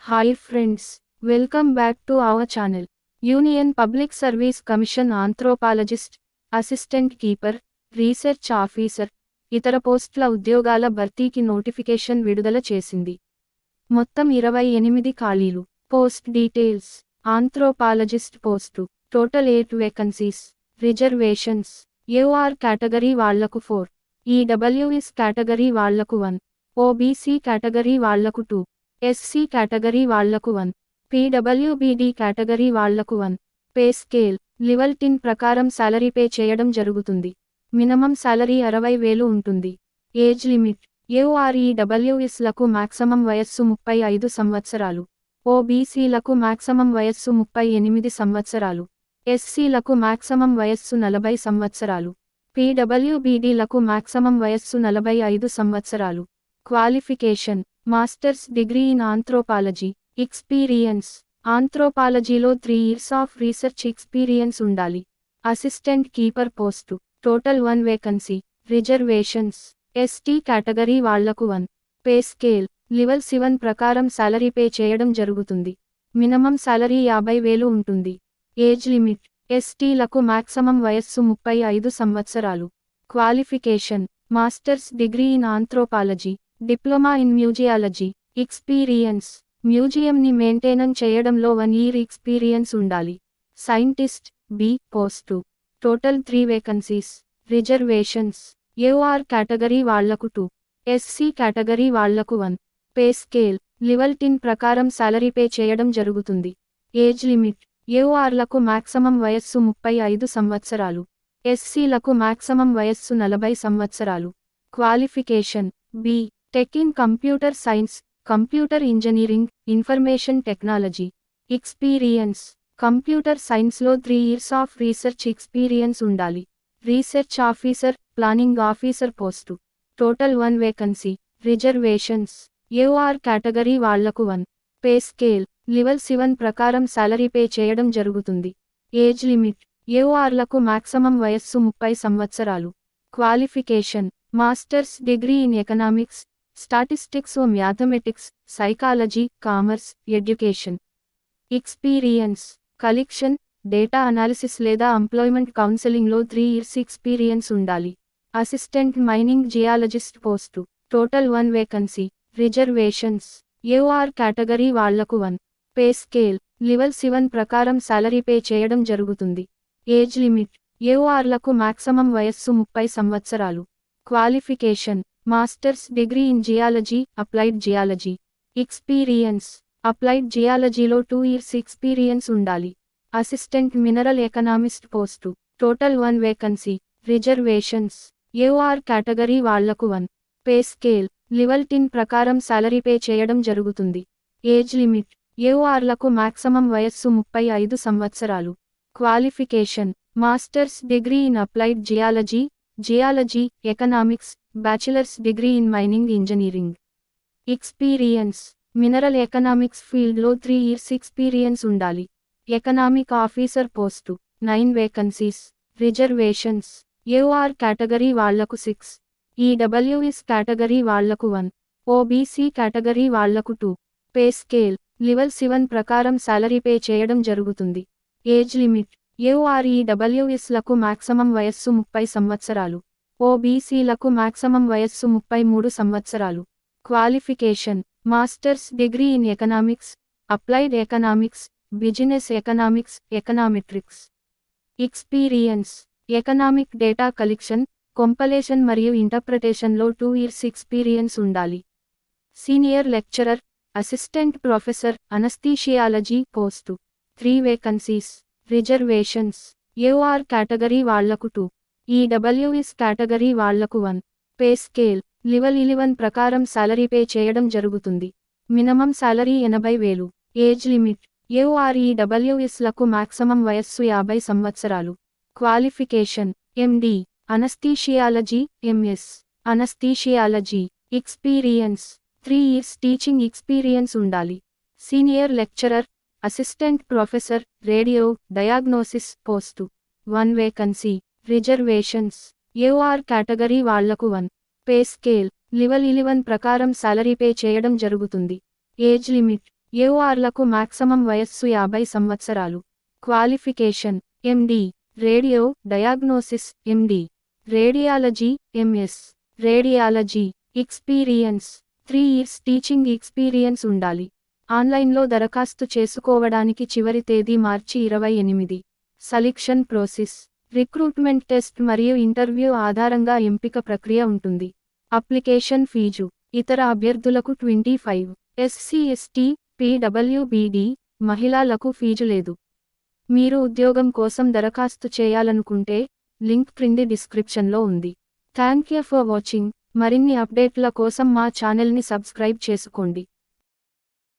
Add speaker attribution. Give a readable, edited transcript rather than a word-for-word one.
Speaker 1: Hi friends, welcome back to our channel. Union Public Service Commission Anthropologist, Assistant Keeper, Research Officer, ఇతర పోస్టుల ఉద్యోగాల భర్తీకి notification విడుదల చేసింది. మొత్తం 28 ఖాళీలు. Post details. Anthropologist post. Total 8 vacancies. Reservations. AOR category వాళ్లకు 4. EWS కేటగిరీ వాళ్లకు 1. OBC కేటగిరీ వాళ్లకు 2. SC కేటగిరీ వాళ్లకు 1. PWBD కేటగిరీ వాళ్లకు 1. Pay scale. లెవెల్ 10 ప్రకారం సాలరీ పే చేయడం జరుగుతుంది. మినిమం సాలరీ 60,000 ఉంటుంది. Age limit. AOR EWS లకు మాక్సిమం వయస్సు 35 సంవత్సరాలు. OBC లకు మాక్సిమం వయస్సు 38 సంవత్సరాలు. SC లకు మాక్సిమం వయస్సు 40 సంవత్సరాలు. PWBD లకు మాక్సిమం వయస్సు 45 సంవత్సరాలు. Qualification. Masters degree in anthropology. Experience. ఆంథ్రోపాలజీలో 3 years ఆఫ్ రీసెర్చ్ ఎక్స్పీరియన్స్ ఉండాలి. Assistant keeper post. Total 1 vacancy. Reservations. ST category వాళ్లకు 1. Pay scale. లెవెల్ 7 ప్రకారం సాలరీ పే చేయడం జరుగుతుంది. మినిమం సాలరీ 50,000 ఉంటుంది. Age limit. ST లకు మాక్సిమం వయస్సు 35 సంవత్సరాలు. Qualification. Masters degree in anthropology. Diploma in museology. Experience. మ్యూజియంని మెయింటైన్ చేయడంలో 1 year ఎక్స్పీరియన్స్ ఉండాలి. Scientist B post. Total 3 vacancies. Reservations. AOR category వాళ్లకు 2. SC కేటగిరీ వాళ్లకు 1. Pay scale. లెవెల్ 10 ప్రకారం సాలరీ పే చేయడం జరుగుతుంది. Age limit. AOR లకు మాక్సిమం వయస్సు 35 సంవత్సరాలు. SC లకు మాక్సిమం వయస్సు 40 సంవత్సరాలు. Qualification. B tech in computer science, computer engineering, information technology. Experience. Computer సైన్స్లో 3 years ఆఫ్ రీసెర్చ్ ఎక్స్పీరియన్స్ ఉండాలి. Research officer, planning officer post. Total 1 vacancy. Reservations. AOR category వాళ్లకు 1. Pay scale. Level 7 ప్రకారం salary pay చేయడం జరుగుతుంది. Age limit. AOR లకు maximum వయస్సు 30 సంవత్సరాలు. Qualification. Masters degree in economics, statistics or mathematics, psychology, commerce, education. Experience. Collection, data analysis లేదా employment కౌన్సెలింగ్లో 3 years experience ఉండాలి. Assistant mining geologist post. Total 1 vacancy. Reservations. AOR category వాళ్లకు 1. Pay scale. Level 7 ప్రకారం salary pay చేయడం జరుగుతుంది. Age limit. AOR లకు maximum వయస్సు 30 సంవత్సరాలు. Qualification. Masters degree in geology, applied geology. Experience. Applied జియాలజీలో 2 years ఎక్స్పీరియన్స్ ఉండాలి. Assistant mineral economist post. Total 1 vacancy. Reservations. AOR category వాళ్లకు 1. Pay scale. లెవెల్ 10 ప్రకారం సాలరీ పే చేయడం జరుగుతుంది. Age limit. AOR లకు మాక్సిమం వయస్సు 35 సంవత్సరాలు. Qualification. Masters degree in applied geology, geology, economics, bachelors degree in mining engineering. Experience. Mineral economics ఫీల్డ్లో 3 years experience ఉండాలి. Economic officer post. 9 vacancies. Reservations. AOR category వాళ్లకు 6. EWS category వాళ్లకు 1. OBC category వాళ్లకు 2. Pay scale. Level 7 ప్రకారం salary pay చేయడం జరుగుతుంది. Age limit. AOR EWS లకు maximum వయస్సు 30 సంవత్సరాలు. OBC లకు మాక్సిమం వయస్సు 33 సంవత్సరాలు. Qualification. Masters degree in economics, applied economics, business economics, econometrics. Experience. Economic data collection, compilation మరియు ఇంటర్ప్రిటేషన్లో 2 years ఎక్స్పీరియన్స్ ఉండాలి. Senior lecturer, assistant professor, anaesthesiology post. 3 vacancies. Reservations. AOR category వాళ్లకు 2. EWS category వాళ్లకు 1. Pay scale. Level 11 ప్రకారం salary pay చేయడం జరుగుతుంది. Minimum salary 80,000. Age limit. AOR EWS లకు maximum వయస్సు 50 సంవత్సరాలు. Qualification. MD anaesthesiology, MS anaesthesiology. Experience. 3 years teaching experience ఉండాలి. Senior lecturer, assistant professor, radio diagnosis post. 1 vacancy. Reservations. AOR category వాళ్లకు 1. Pay scale. Level 11 ప్రకారం salary pay చేయడం జరుగుతుంది. Age limit. ఏఓఆర్లకు maximum వయస్సు 50 సంవత్సరాలు. Qualification MD radio diagnosis MD radiology MS radiology experience 3 years teaching experience ఉండాలి. ఆన్లైన్లో దరఖాస్తు చేసుకోవడానికి చివరి తేదీ మార్చి 28. సెలక్షన్ ప్రాసెస్ రిక్రూట్మెంట్ టెస్ట్ మరియు ఇంటర్వ్యూ ఆధారంగా ఎంపిక ప్రక్రియ ఉంటుంది. అప్లికేషన్ ఫీజు ఇతర అభ్యర్థులకు 25, ఎస్సీ ఎస్టీ పీడబ్ల్యూబీడీ మహిళలకు ఫీజు లేదు. మీరు ఉద్యోగం కోసం దరఖాస్తు చేయాలనుకుంటే లింక్ క్రింది డిస్క్రిప్షన్లో ఉంది. Thank you for watching. మరిన్ని అప్డేట్ల కోసం మా ఛానల్ని సబ్స్క్రైబ్ చేసుకోండి.